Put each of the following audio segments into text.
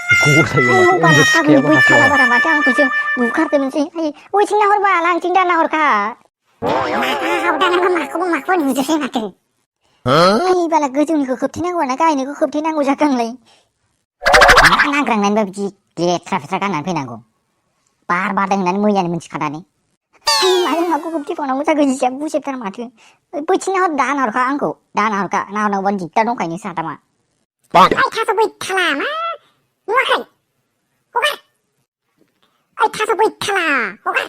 गथाय बारा फाग्लि बैथाला बारा माथो आंखौसो बुखारदोंसै ओइथिं नाहरबाल आंथिं दा नाहरखा माखौबा नुजोबसै माथो बाला गोजौनिखौ खोबथेनांगौ ना गाहायनिखौ खोबथेनांगौ जाखो आंलाय नांग्रांनानैबा बिदि लेथ्रा फेथ्रा गाननानै फैनांगौ बार बारदों होननानै मैयानो मिन्थिखानानै माजों माखौ खोबथेबावनांगौ जाखो जिया बुसेबथार माथो बैथिं नाहर दा नाहरखा आंखौ दा नाहरखा नाहरनांगौबानो दिगदार दंखायो साथामा थास' बैथाला मा नुवाखै हगार थास' बैथाला हगार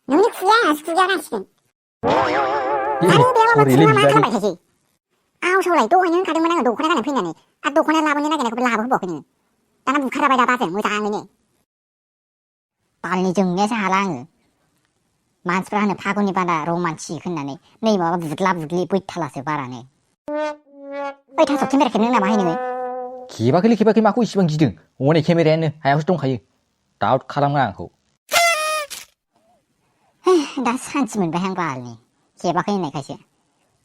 नोंनि खुगाया आंहासो खुगाया नांसिगोन आरो बेयाव मा खालामबाय थायोसै आवसावलाय दहायनो होनखादोंमोन आङो दख'ना गाननानै फैनानै आरो दख'ना लाबोनो नागिरनायखौबो लाबोबावाखै नोङो दाना बुखारजाबाय दा बाजों मोजाङैनो बालनि जोंनायासो हाला आङो मानसिफ्रा होनो फागुननि बारा रमान्टिक होननानै नै माबा बुदला बुदलि बैथालासो बारानो ओइ थास' केमेरा खेबनो नामाहाय नोङो खेबाखै माखौ इसिबां गिदों हनै केमेरायानो हायावसो दंखायो दाउट खालामो आंखौ दा सान्थि मोनबाय आं बालनि खेबाखै होननायखायसो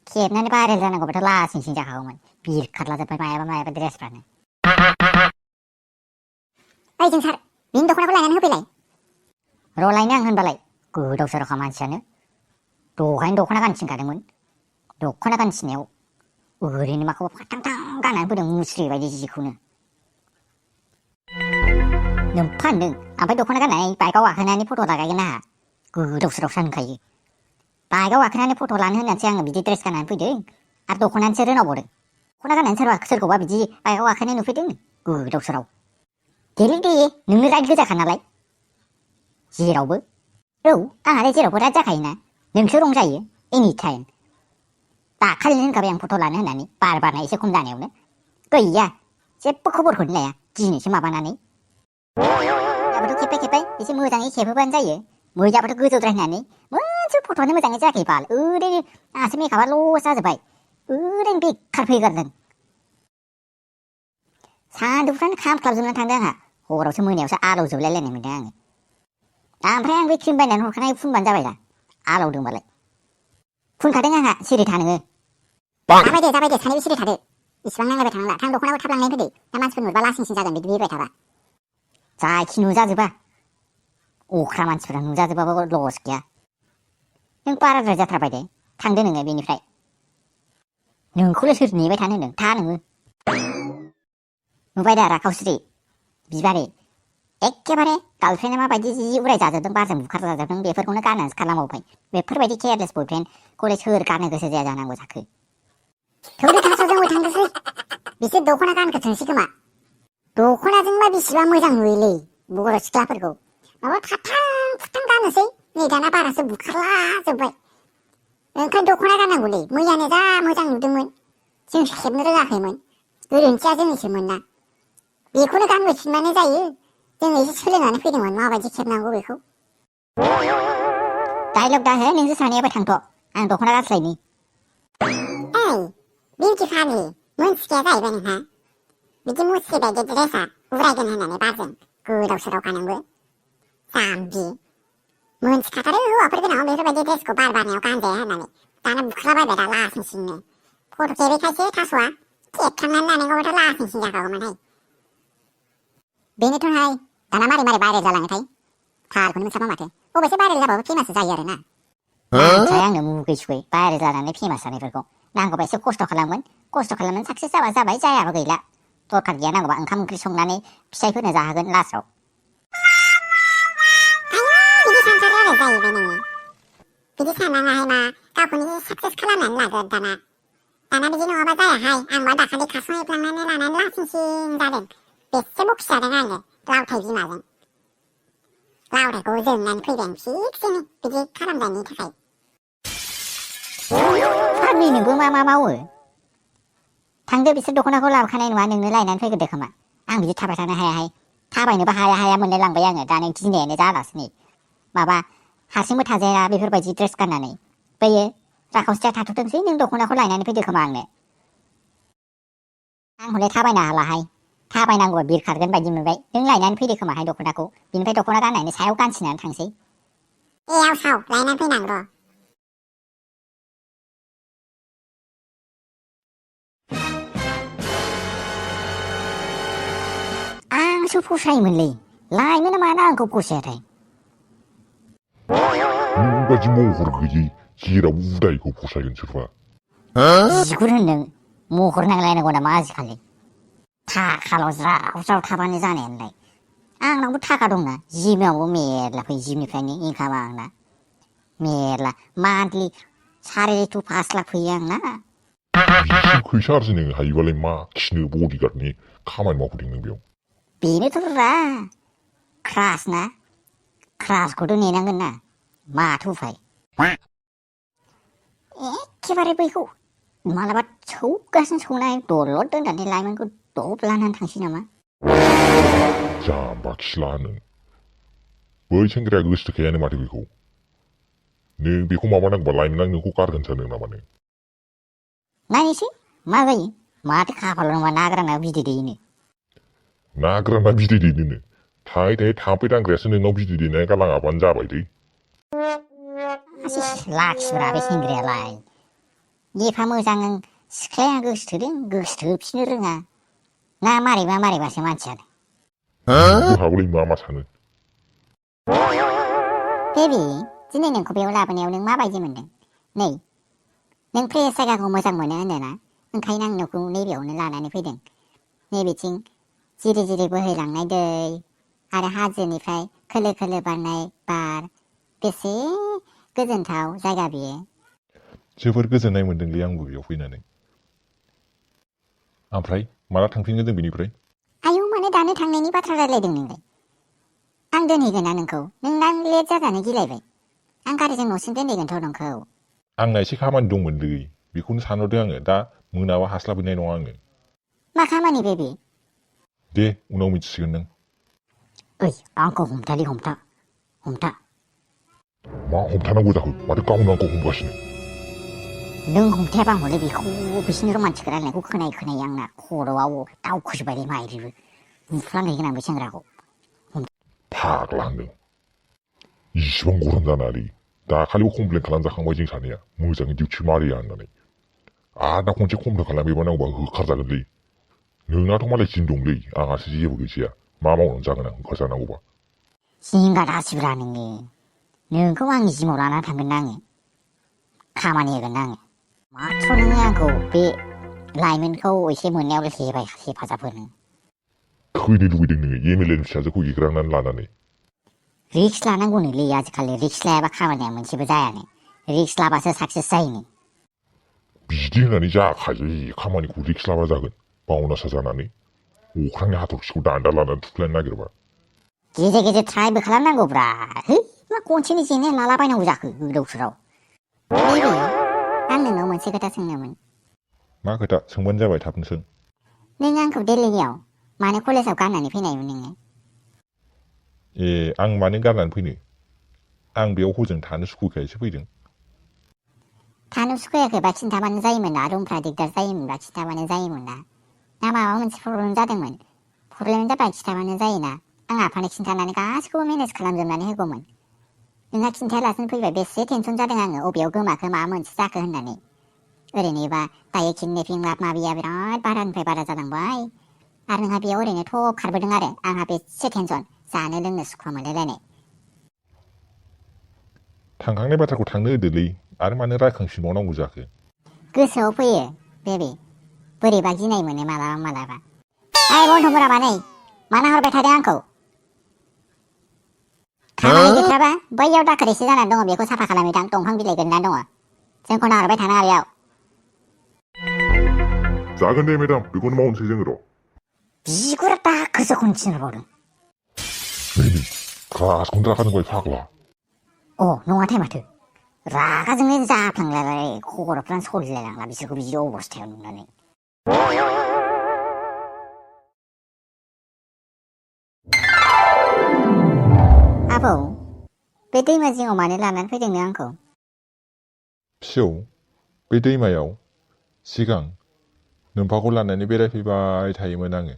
खेबनानै भाइरेल जानांगौबाथ' लासिंसिं जाखागौमोन बिरखारलाजोब्बाय मायाबा ड्रेसफ्रानो ओइ जोंसार बिनि दख'नाखौ लायनानै होफैलाय र' लायनो आं होनबालाय गोदाव सोरावखा मानसियानो दहायनो दख'ना गानथिनखादोंमोन दख'ना गानथिनायाव ओरैनो माखौबा फाथांथां गाननानै फैदों मुस्रि बायदि जिखौनो नों फानदों ओमफ्राय दख'ना गाननानै बाइकआव गाखोनानै फट' लागायगोन आंहा गोदाव सोरावसो होनखायो बाइकआव गाखोनानै फट' लानो होननानैसो आङो बिदि ड्रेस गाननानै फैदों आरो दख'नानिसो रोनावबावदों दख'ना गाननानै सोरखौबा बिदि बाइकआव गाखोनाय नुफैदों गोदाव सोराव देलै दे नोंनो राइट गोजाखा नालाय जेरावबो औ आंहालाय जेरावबो राइट जाखायोना नोंसो रं जायो एनि टाइम दाखालिनो होनखाबाय आं फट' लानो होननानै बार बारनाय एसे खम जानायावनो गैया जेबो खबरखौनो लाया दिनैसो माबानानै दाबोथ' खेबबाय एसे मोजाङै खेबहोबानो जायो मैयाबोथ' गोजौद्राय होननानै मोनसे फट'आनो मोजाङै जायाखै बाल ओरैनो आंहासो मेकआपआ लस जाजोब्बाय ओरैनो बेखार फैगारदों सानदुंफ्रानो खामख्लाबजोबनानै थांदों आंहा हरावसो मोनायावसो आलौजोबलायलायनाय मोनदों आङो ओमफ्राय आं बे क्रिम बायनानै हरखानाय फुनबानो जाबाय दा आलौदोंबालाय फुनखादों आंहा सिरि थानो जाबाय दे सानैबो सिरि थादो इसिबां नांलायबाय थानांला थां दख'नाखौ थाब लांनाय फैदो दा मानसिफोर नुबा लासिंसिं जागोन बिदि बिरबाय थाबा जायखि नुजाजोबा अख्रा मानसिफोरा नुजाजोबाबो लस गैया नों बाराद्राय जाथारबाय दे थांदो नोङो बेनिफ्राय नोंखौलाय सोर नेबाय थानो होनदों था नोङो नुबाय दा राखावसिरि बिबारे एखेबारे गार्लफ्रेन्डआ माबायदि जि उराय जाजोबदों बारजों बुखार जाजोबदों बेफोरखौनो गाननानैसो खारलांबावबाय बेफोरबायदि केयारलेस बयफ्रेन्डखौलाय सोर गाननो गोसो जाया जानांगौ जाखो थौदो थांस'जों थांदोसै बिसोर दख'ना गानखोथोंसै खोमा दख'नाजोंबा बेसेबां मोजां नुयोलै बर' सिख्लाफोरखौ माबा थाथां गानोसै नै दाना बारासो बुखारला जोब्बाय ओंखायनो दख'ना गाननांगौलै मैयानो जा मोजां नुदोंमोन जोंसो खेबनो रोङाखैमोन गोरोन्थिया जोंनिसोमोन ना बेखौनो गानबोफिनबानो जायो जों एसे सोलोंनानै फैदोंमोन माबायदि खेबनांगौ बेखौ डायलग दा हो नोंसोर सानैयाबो थांथ' आं दख'ना गानस्लायनि ओइ बिउटि फाग्लि मोनथिखाया जाहैबाय नोंहा बिदि मुस्रि बायदि ड्रेसा उरायगोन होननानै बारजों गोदाव सोरावखा नोंबो जाम्बि मोनथिखाथारो हौवाफोर गोनाङाव बेफोरबायदि ड्रेसखौ बार बारनायाव गानजाया होननानै दाना बुखारलाबायबाय दा लासिंसिंनो फट' खेबैखायसो थास'आ खेबखांनानै लानांगौबाथ' लासिंसिं जाखागौमोनहाय बेनोथ'हाय दाना मारै भाइरेल जालाङोथाय थारखौनो मोनसाबा माथो अबेसे भाइरेल जाबाबो फेमाससो जायो आरोना नांखाय आंनो मुगै सुगै भाइरेल जानानै फेमास जानायफोरखौ नांगौबा एसे खस्थ' खालामनानै साक्सेस जाबा जाबाय जायाबा गैला दरखार गैया नांगौबा ओंखाम ओंख्रि संनानै फिसाइफोरनो जाहोगोन लास्टआव बिदि सानथारो आरो जाहैबाय नोङो बिदि साननाङाहाय मा गावखौनो साक्सेस खालामनानै लागोन दाना बिदि नङाबा जायाहाय आंबा दाखालि खारसन एफ्लांनानै लानानै लासिंसिं जादों बेसे बखि जादों आङो लावथाय बिमाजों लावथायखौ जोंनानै फैबाय आं फिक्सैनो बिदि खालामनायनि थाखाय फाग्लि नोंबो मा मावो थांदो बिसोर दख'नाखौ लाबोखानाय नङा नोंनो लायनानै फैग्रोदो खोमा आं बिदि थाबाय थानो हायाहाय थाबायनोबो हाया मोनलाय लांबाय आङो दा नों गिनायानो जालासो नै माबा हारसिंबो थाजाया बेफोरबायदि ड्रेस गाननानै बैयो राखावसिया थाथ'थोंसै नों दख'नाखौ लायनानै फैदो खोमा आंनो आं हले थाबायनो हालाहाय थाबायनांगौबा बिरखारगोन बायदि मोनबाय नों लायनानै फैदो खोमाहाय दख'नाखौ बिनिफ्राय दख'ना गाननायनि सायाव गानसिनानै थांसै आवसाव लायनानै फैनांग' र' आंखौसो फसायोमोनलै लाइमोना मानो आंखौ फसायाथाय नोंबादि महर गैयै जेरावबो उदायखौ फसायगोन सोरबा बिगुर होनदों महर नांलायनांगौ नामा आजिखालि थाखाल' ज्राव ज्राव थाबानो जानायानोलाय आंनावबो थाखा दंना जिमावबो मेरला फैयो जिमनिफ्रायनो इनकामा आंना मेरला मान्थलि 4.5 लाख फैयो आंना बिसिम फैसा आरजिनो हायोबालाय मा खिनो बडिगार्डनि खामानि मावफैदों नों बेयाव बेनोथ' रा क्रास ना क्रासखौथ' नेनांगोन ना माथो उफाय एखेबारे बैखौ मालाबा सौगासिनो सौनाय दलद दोननानै लाइमोनखौ दब लानानै थांसै नामा जाम्बा खिला नों बै सेंग्राया गोसोथोखायानो माथो बेखौ नों बेखौ माबानांगौबा लाइमोना नोंखौ गारगोन सानदों नामा नों नायनोसै मा जायो माथो खाफाल दंबा ना गोराना बिदै दैयोनो ना गोराना बिदै दैनोनो थाङै थाङै थाम्फै दांग्रायासो नोंनाव बिदै दैनानै गालाङाबानो जाबायलै लाखिब्रा बे सेंग्रायालाय एफा मोजां सिख्लाया गोसोथोदों गोसोथोफिननो रोङा ना मारैबासो मानसियानो हागौलै मा सानो बेबि दिनै नोंखौ बेयाव लाबोनायाव नों माबायदि मोनदों नै नों फ्रेस जायगाखौ मोजां मोनो होनोना ओंखायनो आं नोंखौ नैबेयावनो लानानै फैदों नैबेथिं जिरि जिरि बोहैलांनाय दै आरो हाजोनिफ्राय खोलो खोलो बारनाय बार बेसे गोजोनथाव जायगा बेयो जोबोर गोजोननाय मोनदोंलै आंबो बेयाव फैनानै ओमफ्राय माला थांफिनगोन जों बेनिफ्राय आयौ मानो दानो थांनायनि बाथ्रा रायलायदों नोंलाय आं दोनहैगोन ना नोंखौ नोंना लेट जाजानो गिलायबाय आं गारिजों न'सिम दोनहैगोनथ' नोंखौ आंना एसे खामानि दंमोनलै बेखौनो सानहरदों आङो दा मोनाबा हास्लाबहैनाय नङा आङो मा खामानि बेबि दे उनाव मिथिसिगोन नों ओइ आंखौ हमथालै हमथा मा हमथानांगौ जाखो माथो गावनो आंखौ हमगासिनो नों हमथायाबा आं हले बेखौ बिसिनि रमान्टिक रायलायनायखौ खोनायै आंना खर'आव दावखोजोब्बायलै माइरिबो बुफ्लांहैगोन आं बे सेंग्राखौ फाग्ला होनदों इसिबां गरम जानानै दाखालिबो कमप्लेन खालामजाखांबाय जों सानैया मोजाङै डिउटि मारिया होननानै आरो दा खनसे कमप्लेन खालामहैबा नांगौबा होखारजागोनलै नोंनाथ' मालाय दिन दंलै आंहासो जेबो गैजाया मा मावनानै जागोन आं होखारजानांगौबा जिंगा दासिब्रा नोङो नोंखौ आंनि जिमाव लानानै थांगोन ना आङो खामानि होगोन ना आङो माथ्र नोङो आंखौ बे लाइमोनखौ एसे मोननायाव हेफाजाब होनो थैनो लुबैदों नोङो एमएलए नि फिसाजोखौ एग्रांनानै लानानै रिक्स लानांगौनोलै आजिखालि रिक्स लायाबा खामानिया मोनसेबो जायानो रिक्स लाबासो साक्सेस जायोनो बिदि होननानै जाखायो खामानिखौ रिक्स लाबा जागोन बावनासा जानानै अख्रांनि हाथरखिखौ दान्दा लानानै थुख्लायनो नागिरबा गेजेर ट्राइबो खालामनांगौब्रा है मा खनसेनो जेने लालाबायनांगौ जाखो गोदाव सोराव आं नोंनाव मोनसे खोथा सोंनोमोन मा खोथा सोंबानो जाबाय थाबनो सों नों आंखौ दिल्लीयाव मानो कलेजाव गारनानै फैनायमोन नोङो ए आं मानो गारनानै फैनो आं बेयाव हजों थानो सुखुखायसो फैदों थानो सुखुयाखैबा खिन्थाबानो जायोमोन ना रुमफ्रा दिगदार जायोमोनबा खिन्थाबानो जायोमोन ना माबा मोनसे प्रब्लेम जादोंमोन प्रब्लेम जाबा खिन्थाबानो जायोना आं आफानो खिन्थानानै गासिखौबो मेनेज खालामजोबनानै होगौमोन नोंहा खिन्थायालासिनो फैबाय बेसे टेनसन जादों आङो अबेयाव गोमाखो माबा मोनसे जाखो होननानै ओरैनोबा दायो किडनेपिं माबा माबिया बिराद बारानिफ्राय बारा जालांबाय आरो नोंहा बेयाव ओरैनो थब खारबोदों आरो आंहा बेसे टेनसन जानो लोंनो सुखुवा मोनलायलायनाय थांखांनाय बाथ्राखौ थांनो होदोलै आरो मानो रायखांफिनबावनांगौ जाखो गोसोआव फैयो बेबि बोरैबा गिनाय मोनो मालाबा ओइ बन्धुफोरा मानै माना हरबाय थादों आंखौ खामानि गैथाराबा बैयाव दाखोर एसे जानानै दङ बेखौ साफा खालामहैदां दंफां बिलाइ गोलैनानै दङ जोंखौ नाहरबाय थानाङा बेयाव जागोन दे मेडाम बेखौनो मावनोसै जोङो र' बिगुरा दाखोरसो खनसे थिनहरबावदों क्लासखौनो रागा फाग्ला अ नङाथाय माथो रागाजोंनो जाफ्लांलाय खर'फ्रानो सलिलायलांला बिसोरखौ बिदि अबस्थायाव नुनानै आबौ बे दैमा जिङाव मानो लानानै फैदों नों आंखौ फिसौ बे दैमायाव सिगां नोम्फाखौ लानानै बेरायफैबाय थायोमोन आङो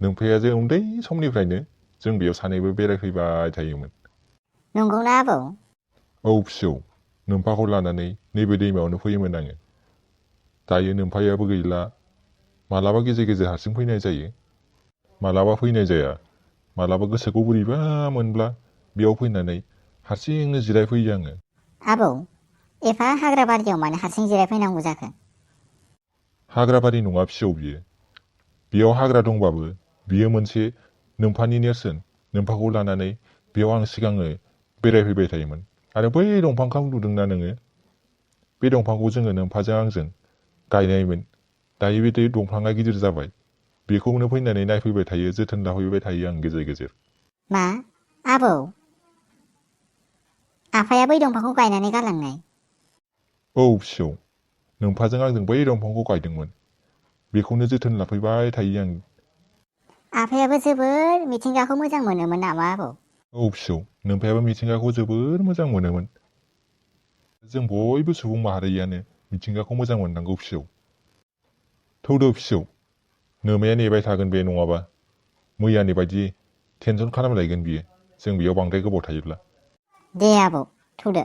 नोम्फाया जों उन्दै समनिफ्रायनो जों बेयाव सानैबो बेरायफैबाय थायोमोन नंगौना आबौ औ फिसौ नोम्फाखौ लानानै नैबे दैमायावनो फैयोमोन आङो दायो नोम्फायाबो गैला मालाबा गेजेर गेजेर हारसिं फैनाय जायो मालाबा फैनाय जाया मालाबा गोसोखौ बोरैबा मोनब्ला बेयाव फैनानै हारसिंनो जिरायफैयो आङो। आबौ एफा हाग्रा बारियाव मानो हारसिं जिरायफैनांगौ जाखो? हाग्राबारि नङा फिसौ बियो। बेयाव हाग्रा दंबाबो बियो मोनसे नोम्फानि नेरसोन। नोम्फाखौ लानानै बेयाव आं सिगाङो बेरायफैबाय थायोमोन। आरो बै दंफांखौ नुदोंना नोङो? बे दंफांखौ जोङो नोम्फाजों आंजों गायनायमोन। दायो बे दंफाङा गिदिर जाबाय। बेखौनो फैनानै नायफैबाय थायो, जोथोन लाफैबाय थायो आं गेजेर गेजेर। मा आबौ आफाया बै दंफांखौ गायनानै गालांनाय? औ फिसौ, नोम्फाजों आंजों बै दंफांखौ गायदोंमोन। बेखौनो जोथोन लाफैबाय थायो आं। आफायाबो जोबोर मिथिंगाखौ मोजां मोनोमोन नामा आबौ? औ फिसौ, नोम्फायाबो मिथिंगाखौ जोबोर मोजां मोनोमोन। जों बयबो सुबुं माहारियानो मिथिंगाखौ मोजां मोननांगौ फिसौ। थौदो फिसौ, नोमाया नेबाय थागोन बे नङाबा मैयानि बायदि टेनसन खालामलायगोन बियो जों बेयाव बांद्राय गोबाव थायोब्ला। दे आबौ थौदो।